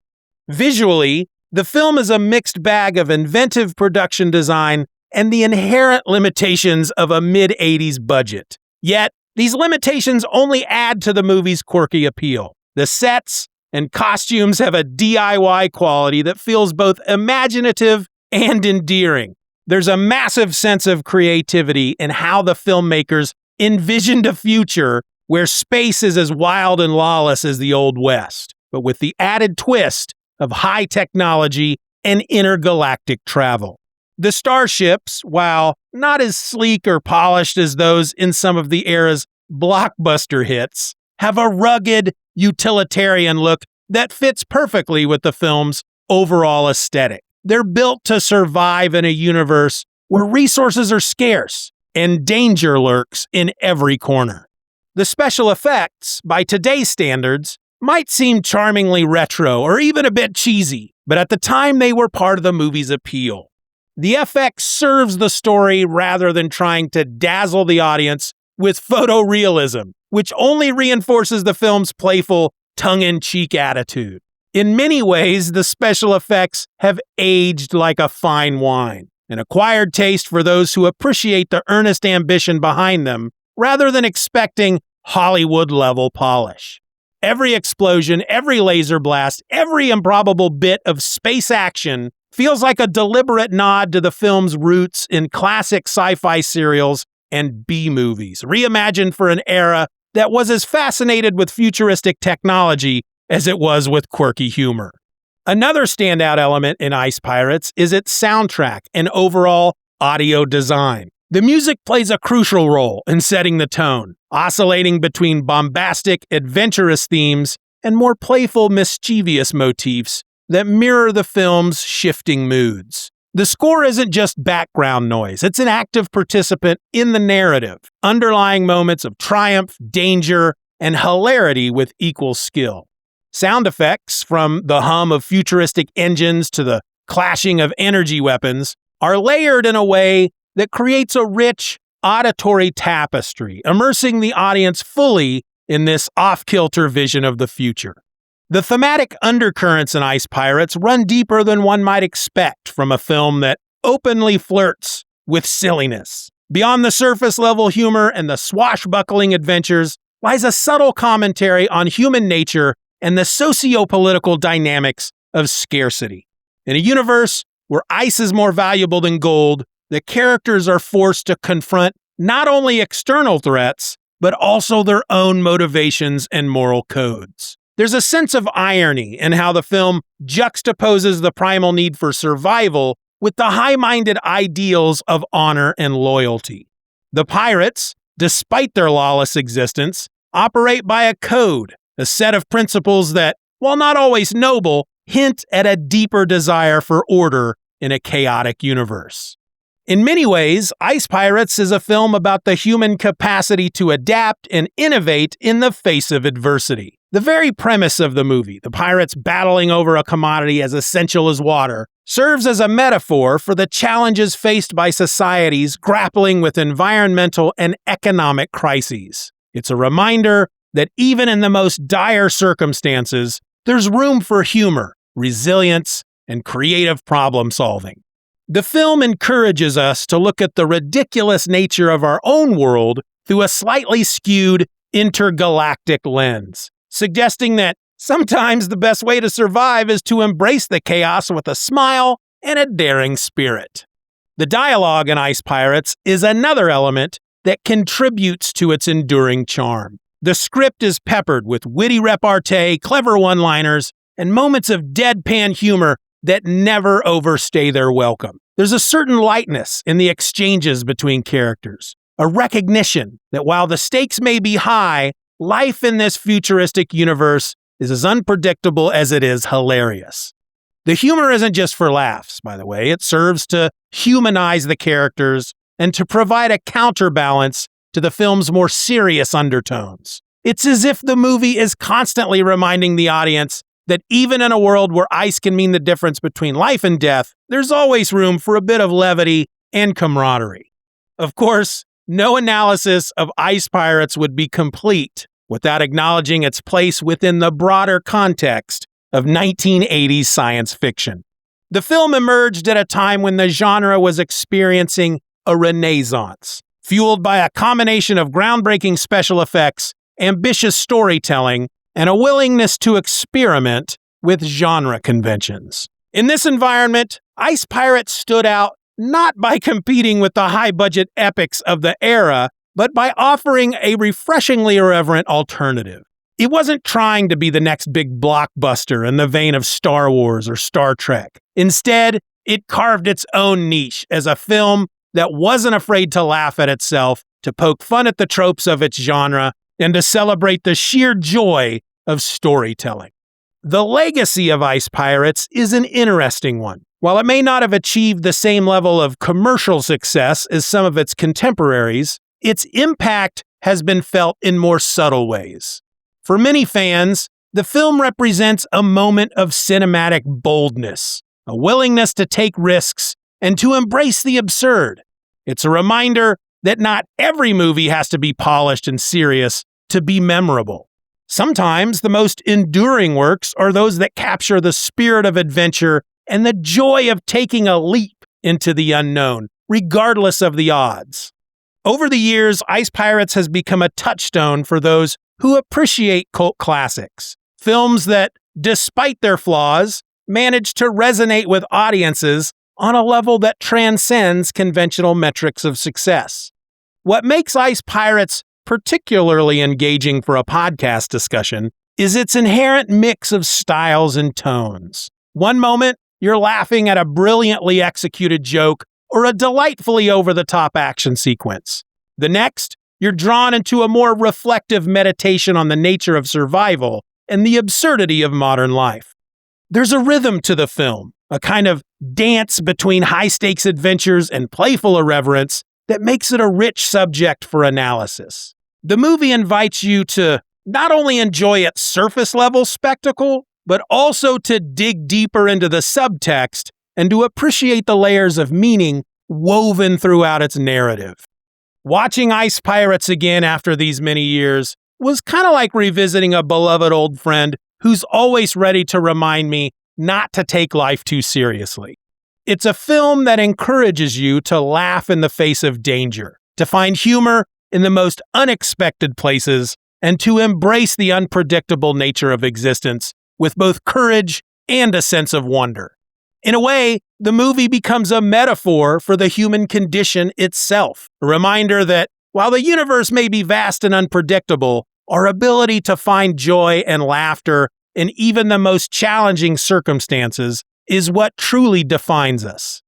Visually, the film is a mixed bag of inventive production design and the inherent limitations of a mid-'80s budget. Yet, these limitations only add to the movie's quirky appeal. The sets and costumes have a DIY quality that feels both imaginative and endearing. There's a massive sense of creativity in how the filmmakers envisioned a future where space is as wild and lawless as the Old West, but with the added twist of high technology and intergalactic travel. The starships, while not as sleek or polished as those in some of the era's blockbuster hits, have a rugged, utilitarian look that fits perfectly with the film's overall aesthetic. They're built to survive in a universe where resources are scarce and danger lurks in every corner. The special effects, by today's standards, might seem charmingly retro or even a bit cheesy, but at the time they were part of the movie's appeal. The FX serves the story rather than trying to dazzle the audience with photorealism, which only reinforces the film's playful, tongue-in-cheek attitude. In many ways, the special effects have aged like a fine wine, an acquired taste for those who appreciate the earnest ambition behind them, rather than expecting Hollywood-level polish. Every explosion, every laser blast, every improbable bit of space action feels like a deliberate nod to the film's roots in classic sci-fi serials and B-movies, reimagined for an era that was as fascinated with futuristic technology as it was with quirky humor. Another standout element in Ice Pirates is its soundtrack and overall audio design. The music plays a crucial role in setting the tone, oscillating between bombastic, adventurous themes and more playful, mischievous motifs that mirror the film's shifting moods. The score isn't just background noise, it's an active participant in the narrative, underlying moments of triumph, danger, and hilarity with equal skill. Sound effects, from the hum of futuristic engines to the clashing of energy weapons, are layered in a way that creates a rich auditory tapestry, immersing the audience fully in this off-kilter vision of the future. The thematic undercurrents in Ice Pirates run deeper than one might expect from a film that openly flirts with silliness. Beyond the surface-level humor and the swashbuckling adventures lies a subtle commentary on human nature and the socio-political dynamics of scarcity. In a universe where ice is more valuable than gold, the characters are forced to confront not only external threats, but also their own motivations and moral codes. There's a sense of irony in how the film juxtaposes the primal need for survival with the high-minded ideals of honor and loyalty. The pirates, despite their lawless existence, operate by a code, a set of principles that, while not always noble, hint at a deeper desire for order in a chaotic universe. In many ways, Ice Pirates is a film about the human capacity to adapt and innovate in the face of adversity. The very premise of the movie, the pirates battling over a commodity as essential as water, serves as a metaphor for the challenges faced by societies grappling with environmental and economic crises. It's a reminder that even in the most dire circumstances, there's room for humor, resilience, and creative problem solving. The film encourages us to look at the ridiculous nature of our own world through a slightly skewed intergalactic lens, suggesting that sometimes the best way to survive is to embrace the chaos with a smile and a daring spirit. The dialogue in Ice Pirates is another element that contributes to its enduring charm. The script is peppered with witty repartee, clever one-liners, and moments of deadpan humor that never overstay their welcome. There's a certain lightness in the exchanges between characters, a recognition that while the stakes may be high, life in this futuristic universe is as unpredictable as it is hilarious. The humor isn't just for laughs, by the way. It serves to humanize the characters and to provide a counterbalance to the film's more serious undertones. It's as if the movie is constantly reminding the audience that even in a world where ice can mean the difference between life and death, there's always room for a bit of levity and camaraderie. Of course, no analysis of Ice Pirates would be complete without acknowledging its place within the broader context of 1980s science fiction. The film emerged at a time when the genre was experiencing a renaissance, fueled by a combination of groundbreaking special effects, ambitious storytelling, and a willingness to experiment with genre conventions. In this environment, Ice Pirates stood out not by competing with the high-budget epics of the era, but by offering a refreshingly irreverent alternative. It wasn't trying to be the next big blockbuster in the vein of Star Wars or Star Trek. Instead, it carved its own niche as a film that wasn't afraid to laugh at itself, to poke fun at the tropes of its genre, and to celebrate the sheer joy of storytelling. The legacy of Ice Pirates is an interesting one. While it may not have achieved the same level of commercial success as some of its contemporaries, its impact has been felt in more subtle ways. For many fans, the film represents a moment of cinematic boldness, a willingness to take risks, and to embrace the absurd. It's a reminder that not every movie has to be polished and serious to be memorable. Sometimes the most enduring works are those that capture the spirit of adventure and the joy of taking a leap into the unknown, regardless of the odds.
Over the years, Ice Pirates has become a touchstone for those who appreciate cult classics. Films that, despite their flaws, manage to resonate with audiences on a level that transcends conventional metrics of success. What makes Ice Pirates particularly engaging for a podcast discussion is its inherent mix of styles and tones. One moment, you're laughing at a brilliantly executed joke or a delightfully over-the-top action sequence. The next, you're drawn into a more reflective meditation on the nature of survival and the absurdity of modern life. There's a rhythm to the film, a kind of dance between high-stakes adventures and playful irreverence that makes it a rich subject for analysis. The movie invites you to not only enjoy its surface-level spectacle, but also to dig deeper into the subtext and to appreciate the layers of meaning woven throughout its narrative. Watching Ice Pirates again after these many years was kind of like revisiting a beloved old friend who's always ready to remind me not to take life too seriously. It's a film that encourages you to laugh in the face of danger, to find humor in the most unexpected places, and to embrace the unpredictable nature of existence with both courage and a sense of wonder. In a way, the movie becomes a metaphor for the human condition itself, a reminder that while the universe may be vast and unpredictable, our ability to find joy and laughter in even the most challenging circumstances is what truly defines us.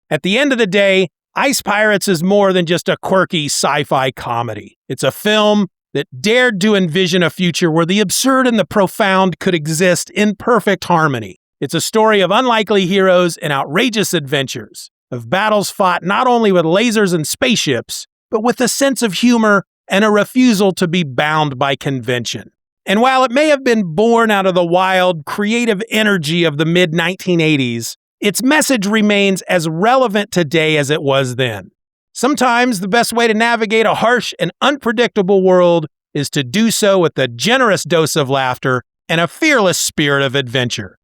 At the end of the day, Ice Pirates is more than just a quirky sci-fi comedy. It's a film that dared to envision a future where the absurd and the profound could exist in perfect harmony. It's a story of unlikely heroes and outrageous adventures, of battles fought not only with lasers and spaceships, but with a sense of humor and a refusal to be bound by convention. And while it may have been born out of the wild, creative energy of the mid-1980s, its message remains as relevant today as it was then. Sometimes the best way to navigate a harsh and unpredictable world is to do so with a generous dose of laughter and a fearless spirit of adventure.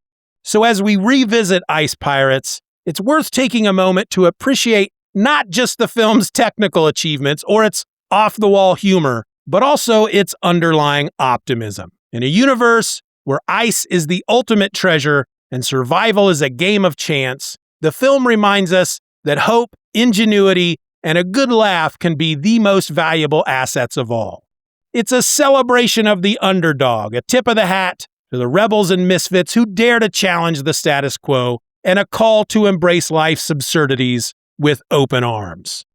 So as we revisit Ice Pirates, it's worth taking a moment to appreciate not just the film's technical achievements or its off-the-wall humor, but also its underlying optimism. In a universe where ice is the ultimate treasure and survival is a game of chance, the film reminds us that hope, ingenuity, and a good laugh can be the most valuable assets of all. It's a celebration of the underdog, a tip of the hat to the rebels and misfits who dare to challenge the status quo, and a call to embrace life's absurdities with open arms.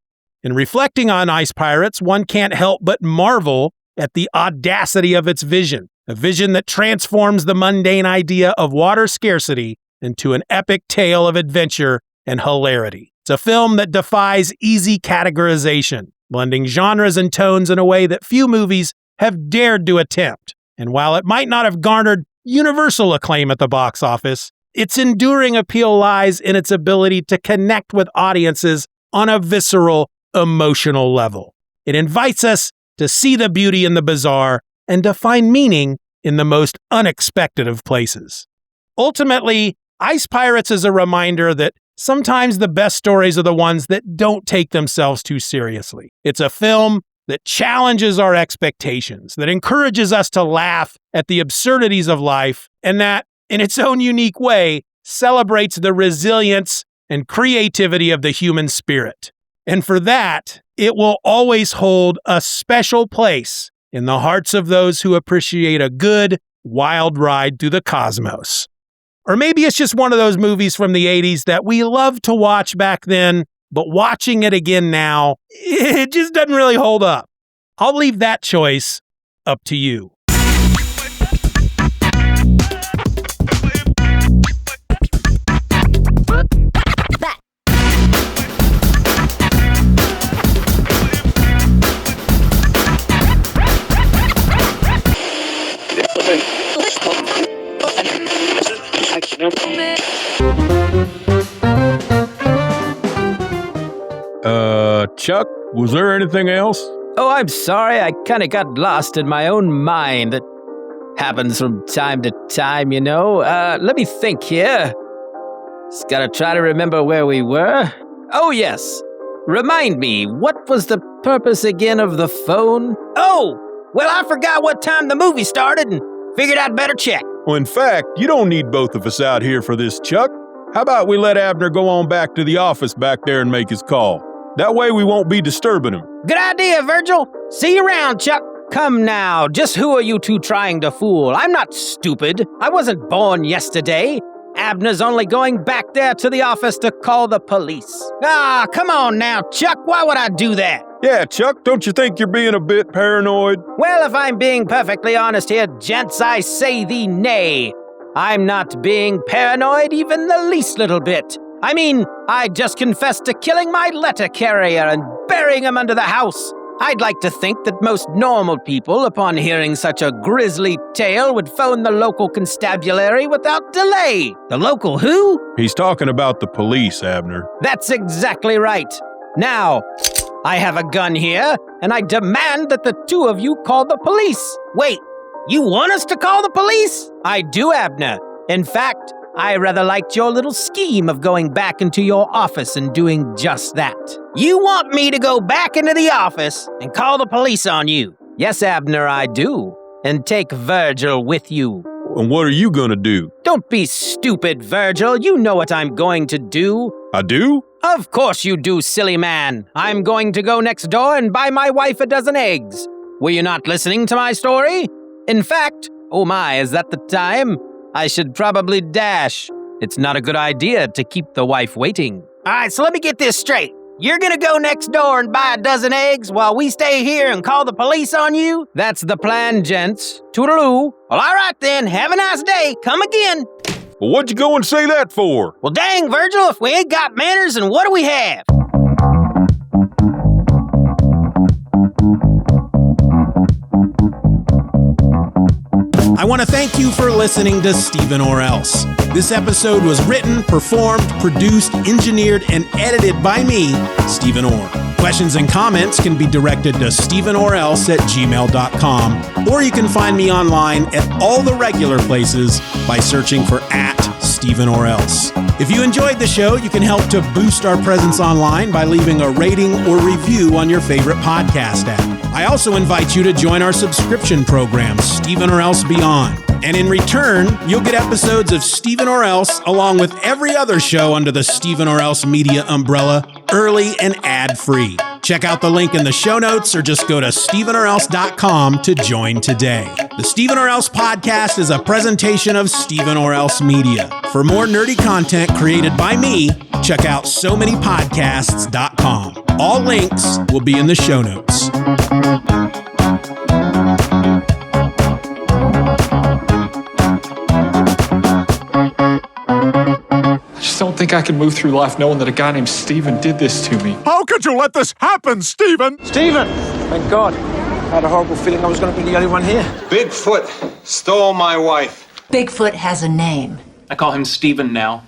In reflecting on Ice Pirates, one can't help but marvel at the audacity of its vision, a vision that transforms the mundane idea of water scarcity into an epic tale of adventure and hilarity. It's a film that defies easy categorization, blending genres and tones in a way that few movies have dared to attempt. And while it might not have garnered universal acclaim at the box office, its enduring appeal lies in its ability to connect with audiences on a visceral, emotional level. It invites us to see the beauty in the bizarre and to find meaning in the most unexpected of places. Ultimately, Ice Pirates is a reminder that sometimes the best stories are the ones that don't take themselves too seriously. It's a film that challenges our expectations, that encourages us to laugh at the absurdities of life, and that, in its own unique way, celebrates the resilience and creativity of the human spirit. And for that, it will always hold a special place in the hearts of those who appreciate a good, wild ride through the cosmos. Or maybe it's just one of those movies from the 80s that we loved to watch back then, but watching it again now, it just doesn't really hold up. I'll leave that choice up to you.
Chuck, was there anything else?
Oh, I'm sorry. I kind of got lost in my own mind. That happens from time to time, you know. Let me think here. Just gotta try to remember where we were. Oh, yes. Remind me, what was the purpose again of the phone? Oh, well, I forgot what time the movie started and figured I'd better check.
Well, in fact, you don't need both of us out here for this, Chuck. How about we let Abner go on back to the office back there and make his call? That way we won't be disturbing him.
Good idea, Virgil. See you around, Chuck. Come now, just who are you two trying to fool? I'm not stupid. I wasn't born yesterday. Abner's only going back there to the office to call the police. Ah, come on now, Chuck. Why would I do that?
Yeah, Chuck, don't you think you're being a bit paranoid?
Well, if I'm being perfectly honest here, gents, I say thee nay. I'm not being paranoid even the least little bit. I mean, I just confessed to killing my letter carrier and burying him under the house. I'd like to think that most normal people, upon hearing such a grisly tale, would phone the local constabulary without delay. The local who?
He's talking about the police, Abner.
That's exactly right. Now, I have a gun here, and I demand that the two of you call the police. Wait, you want us to call the police? I do, Abner. In fact, I rather liked your little scheme of going back into your office and doing just that. You want me to go back into the office and call the police on you? Yes, Abner, I do. And take Virgil with you.
And what are you gonna do?
Don't be stupid, Virgil. You know what I'm going to do.
I do?
Of course you do, silly man. I'm going to go next door and buy my wife a dozen eggs. Were you not listening to my story? In fact, oh my, is that the time? I should probably dash. It's not a good idea to keep the wife waiting. All right, so let me get this straight. You're gonna go next door and buy a dozen eggs while we stay here and call the police on you? That's the plan, gents. Toodaloo. Well, all right then. Have a nice day. Come again.
Well, what'd you go and say that for?
Well, dang, Virgil, if we ain't got manners, then what do we have?
I want to thank you for listening to Steeven Orr Else. This episode was written, performed, produced, engineered, and edited by me, Steeven Orr. Questions and comments can be directed to stevenorelse@gmail.com, or you can find me online at all the regular places by searching for @Steeven Orr Else. If you enjoyed the show, you can help to boost our presence online by leaving a rating or review on your favorite podcast app. I also invite you to join our subscription program, Steeven Orr Else Beyond. And in return, you'll get episodes of Steeven Orr Else along with every other show under the Steeven Orr Else media umbrella, early and ad-free. Check out the link in the show notes or just go to SteevenOrElse.com to join today. The Steeven Orr Else podcast is a presentation of Steeven Orr Else Media. For more nerdy content created by me, check out SoManyPodcasts.com. All links will be in the show notes.
I just don't think I can move through life knowing that a guy named Steeven did this to me.
How could you let this happen, Steeven?
Steeven! Thank God. I had a horrible feeling I was going to be the only one here.
Bigfoot stole my wife.
Bigfoot has a name.
I call him Steeven now.